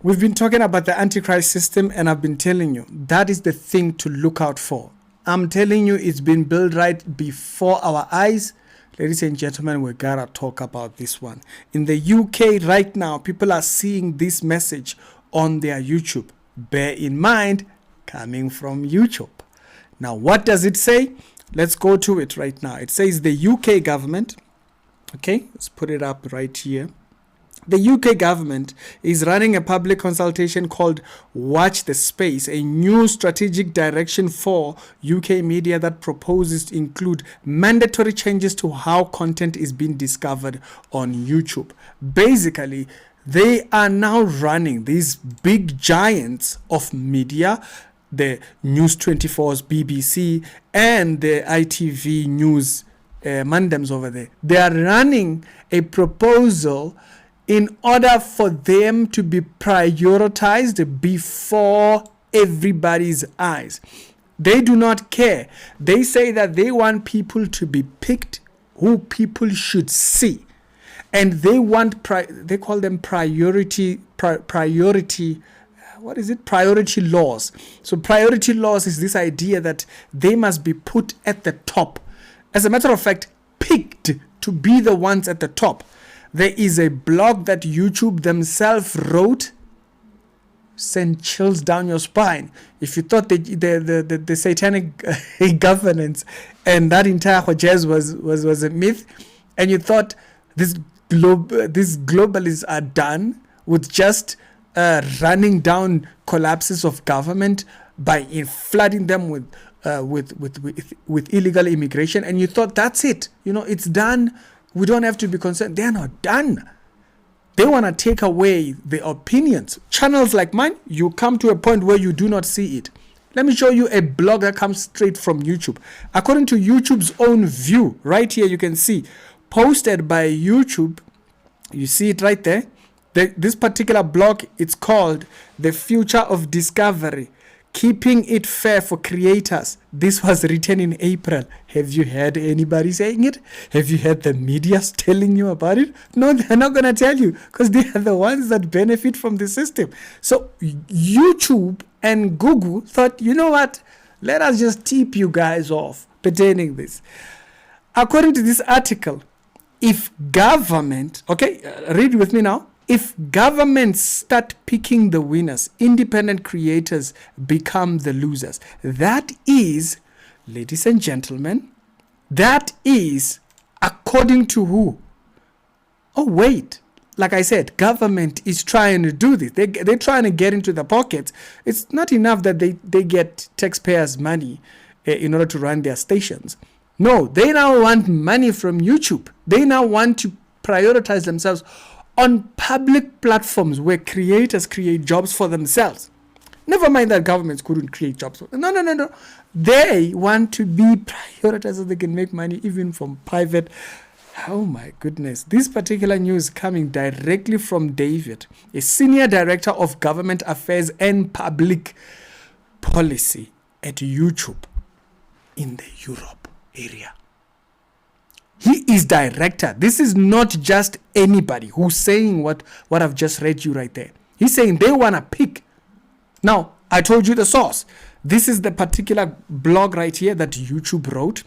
We've been talking about the Antichrist system, and I've been telling you that is the thing to look out for. I'm telling you, it's been built right before our eyes. Ladies and gentlemen, we gotta talk about this one. In the UK right now, people are seeing this message on their YouTube. Bear in mind, coming from YouTube. Now, what does it say? Let's go to it right now. It says the UK government, okay, let's put it up right here. The UK government is running a public consultation called Watch the Space, a new strategic direction for UK media that proposes to include mandatory changes to how content is being discovered on YouTube. Basically, they are now running these big giants of media, the News 24's BBC and the ITV News Mandams over there. They are running a proposal in order for them to be prioritized before everybody's eyes. They do not care. They say that they want people to be picked who people should see. And they want, they call them priority, what is it? Priority laws. So priority laws is this idea that they must be put at the top. As a matter of fact, picked to be the ones at the top. There is a blog that YouTube themselves wrote, sent chills down your spine. If you thought the satanic governance and that entire jazz was a myth, and you thought these globalists are done with just running down collapses of government by flooding them with illegal immigration, and you thought that's it, it's done. We don't have to be concerned. They're not done. They want to take away the opinions. Channels like mine, you come to a point where you do not see it. Let me show you a blog that comes straight from YouTube. According to YouTube's own view, right here you can see, posted by YouTube, you see it right there. This particular blog, it's called The Future of Discovery, Keeping It Fair for Creators. This was written in April. Have you heard anybody saying it? Have you heard the media telling you about it? No, they're not going to tell you because they are the ones that benefit from the system. So YouTube and Google thought, you know what? Let us just tip you guys off pertaining this. According to this article, if government, okay, read with me now. If governments start picking the winners, independent creators become the losers. That is, ladies and gentlemen, that is according to who? Oh, wait. Like I said, government is trying to do this. They're trying to get into the pockets. It's not enough that they get taxpayers' money in order to run their stations. No, they now want money from YouTube. They now want to prioritize themselves on public platforms where creators create jobs for themselves. Never mind that governments couldn't create jobs. No. They want to be prioritized so they can make money even from private. Oh my goodness. This particular news coming directly from David, a senior director of government affairs and public policy at YouTube in the Europe area. He is director. This is not just anybody who's saying what I've just read you right there. He's saying they want to pick. Now, I told you the source. This is the particular blog right here that YouTube wrote.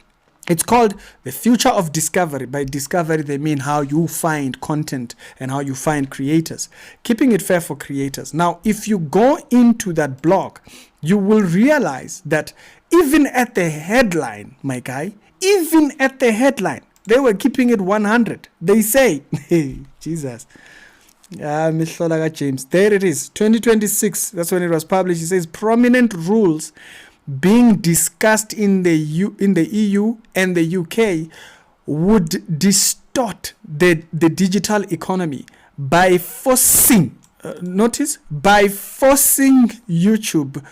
It's called The Future of Discovery. By discovery, they mean how you find content and how you find creators. Keeping it fair for creators. Now, if you go into that blog, you will realize that even at the headline, my guy, even at the headline, they were keeping it 100. They say, hey, Jesus. James. There it is, 2026. That's when it was published. It says prominent rules being discussed in the EU and the UK would distort the digital economy by forcing, by forcing YouTube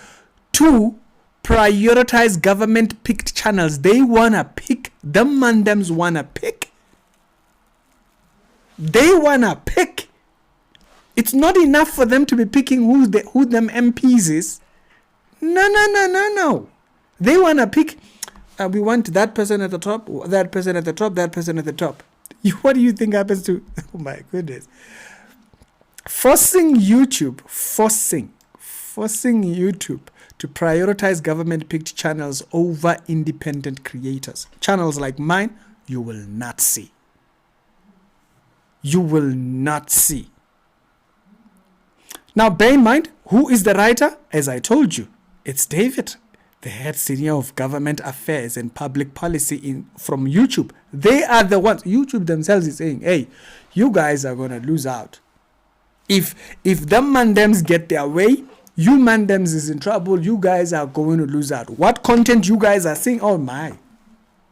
to prioritize government picked channels. They wanna pick, the mandams wanna pick. They wanna pick. It's not enough for them to be picking who them MPs is. No. They wanna pick. We want that person at the top, that person at the top, that person at the top. What do you think happens to? Oh my goodness. forcing YouTube to prioritize government-picked channels over independent creators. Channels like mine, you will not see. You will not see. Now, bear in mind, who is the writer? As I told you, it's David, the head senior of government affairs and public policy from YouTube. They are the ones. YouTube themselves is saying, hey, you guys are going to lose out. If them mandems get their way, you mandems is in trouble. You guys are going to lose out. What content you guys are seeing? Oh my.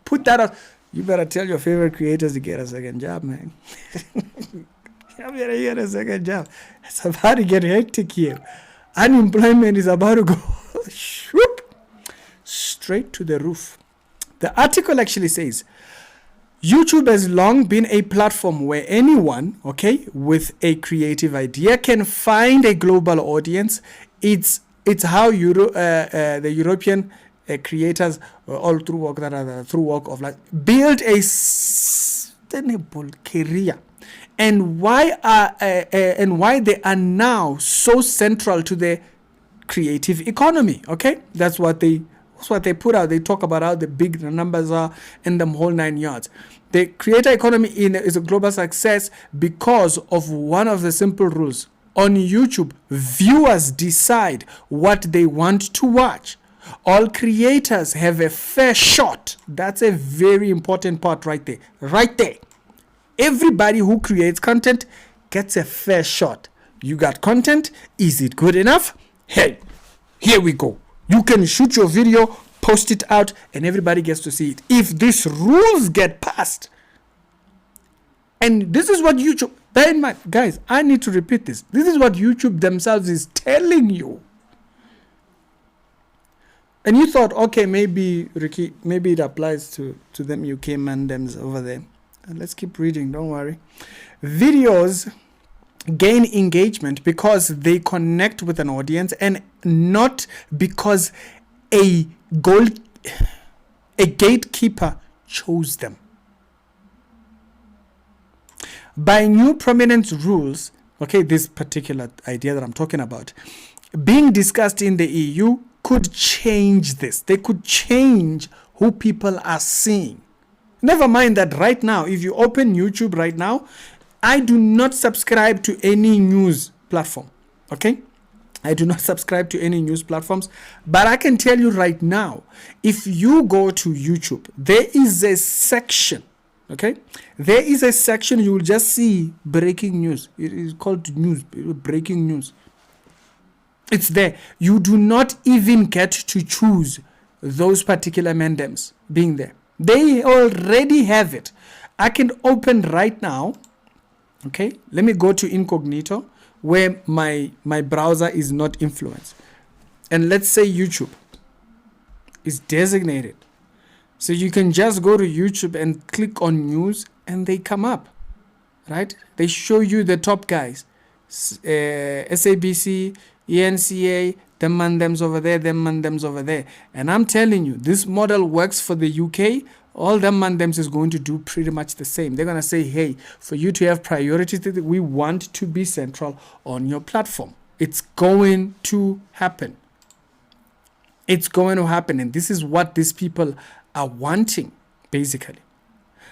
Put that out. You better tell your favorite creators to get a second job, man. You better get a second job. It's about to get hectic here. Unemployment is about to go straight to the roof. The article actually says, YouTube has long been a platform where anyone, with a creative idea can find a global audience. It's how the European creators all through walk of life build a sustainable career, and why they are now so central to the creative economy. That's what they put out. They talk about how the big the numbers are in the whole 9 yards. The creator economy is a global success because of one of the simple rules. On YouTube, viewers decide what they want to watch. All creators have a fair shot. That's a very important part right there. Right there. Everybody who creates content gets a fair shot. You got content. Is it good enough? Hey, here we go. You can shoot your video, post it out, and everybody gets to see it. If these rules get passed, and this is what YouTube, bear in mind, guys, I need to repeat this. This is what YouTube themselves is telling you. And you thought, okay, maybe, Ricky, maybe it applies to them UK mandems over there. And let's keep reading, don't worry. Videos gain engagement because they connect with an audience and not because a gatekeeper chose them. By new prominent rules, this particular idea that I'm talking about, being discussed in the EU could change this. They could change who people are seeing. Never mind that right now, if you open YouTube right now, I do not subscribe to any news platform. I do not subscribe to any news platforms. But I can tell you right now, if you go to YouTube, there is a section. There is a section you will just see breaking news. It is called news, breaking news. It's there. You do not even get to choose those particular mandems being there. They already have it. I can open right now. Let me go to incognito where my browser is not influenced. And let's say YouTube is designated. So you can just go to YouTube and click on news and they come up, right? They show you the top guys. SABC, ENCA, them mandems over there, them mandems over there. And I'm telling you, this model works for the UK. All them mandems is going to do pretty much the same. They're going to say, hey, for you to have priority, we want to be central on your platform. It's going to happen. It's going to happen. And this is what these people are wanting, basically.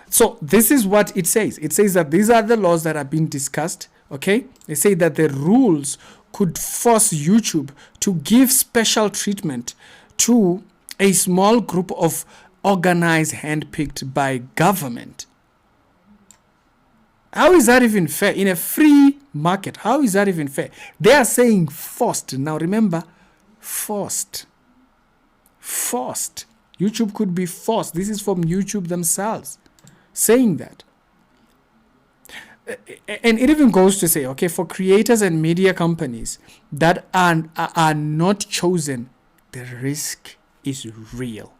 So this is what it says. It says that these are the laws that are being discussed. They say that the rules could force YouTube to give special treatment to a small group of organized, handpicked by government. How is that even fair? In a free market, how is that even fair? They are saying forced. Now remember, forced. Forced. YouTube could be forced. This is from YouTube themselves saying that. And it even goes to say, for creators and media companies that are not chosen, the risk is real.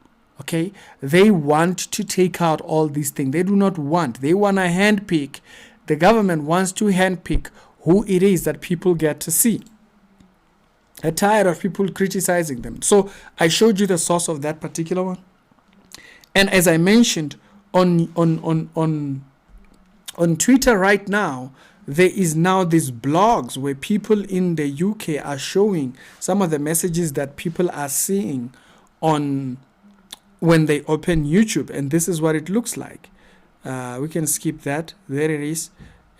They want to take out all these things. They do not want. They want to handpick. The government wants to handpick who it is that people get to see. They're tired of people criticizing them. So I showed you the source of that particular one. And as I mentioned on Twitter right now, there is now these blogs where people in the UK are showing some of the messages that people are seeing on when they open YouTube, and this is what it looks like. We can skip that. There it is.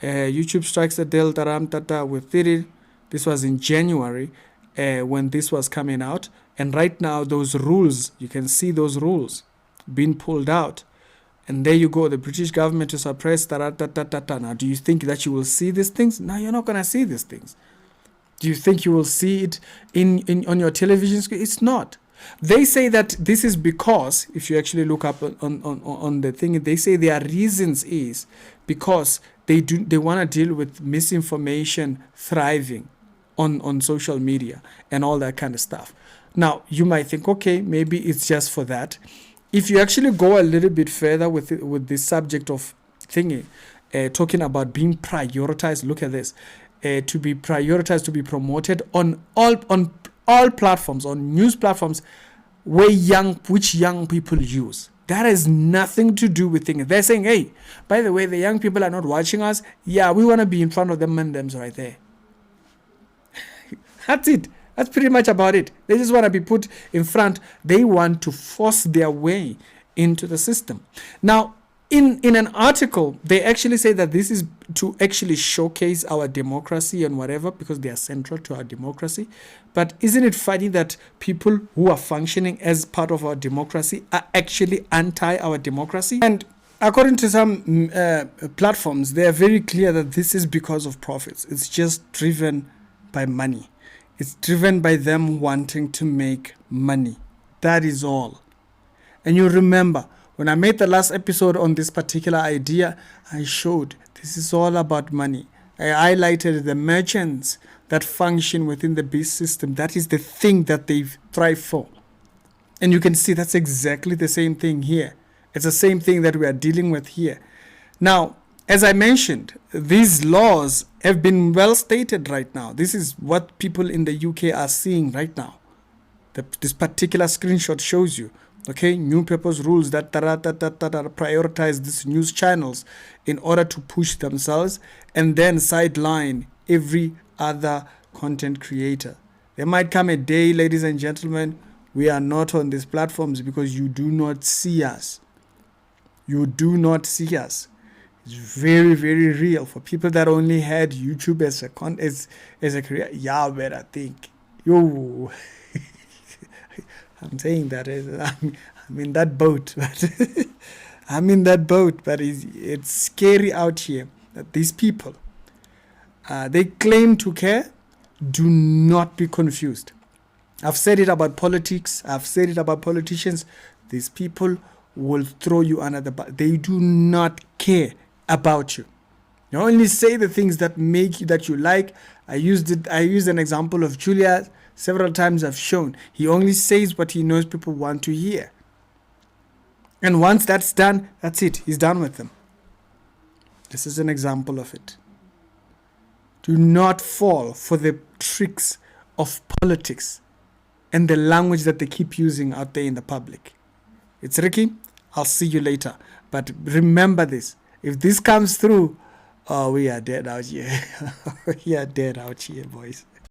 YouTube strikes the Delta Ram Tata with 30. This was in January when this was coming out. And right now, those rules, you can see those rules being pulled out. And there you go, the British government to suppress. Now, do you think that you will see these things? No, you're not going to see these things. Do you think you will see it on your television screen? It's not. They say that this is because, if you actually look up on the thing, they say their reasons is because they want to deal with misinformation thriving on social media and all that kind of stuff. Now, you might think, okay, maybe it's just for that. If you actually go a little bit further with this subject of thingy, talking about being prioritized, look at this, to be prioritized, to be promoted on all platforms, on news platforms which young people use. That has nothing to do with things. They're saying, hey, by the way, the young people are not watching us. Yeah, we want to be in front of them and them's right there. That's it. That's pretty much about it. They just want to be put in front. They want to force their way into the system. Now, in an article, they actually say that this is to actually showcase our democracy and whatever, because they are central to our democracy. But isn't it funny that people who are functioning as part of our democracy are actually anti our democracy? And according to some platforms, they are very clear that this is because of profits. It's just driven by money. It's driven by them wanting to make money. That is all. And you remember, when I made the last episode on this particular idea, I showed this is all about money. I highlighted the merchants that function within the beast system. That is the thing that they thrive for. And you can see that's exactly the same thing here. It's the same thing that we are dealing with here. Now, as I mentioned, these laws have been well stated right now. This is what people in the UK are seeing right now. This particular screenshot shows you. Okay, new papers rules that prioritize these news channels in order to push themselves and then sideline every other content creator. There might come a day, ladies and gentlemen, we are not on these platforms because you do not see us. You do not see us. It's very, very real. For people that only had YouTube as a career, yeah, but I think, yo, I'm saying that I'm in that boat. But I'm in that boat, but it's scary out here that these people, they claim to care. Do not be confused. I've said it about politics. I've said it about politicians. These people will throw you under the bus. They do not care about you. You only say the things that make you, that you like. I used an example of Julia several times. I've shown he only says what he knows people want to hear. And once that's done, that's it. He's done with them. This is an example of it. Do not fall for the tricks of politics and the language that they keep using out there in the public. It's Ricky. I'll see you later. But remember this. If this comes through, we are dead out here. We are dead out here, boys.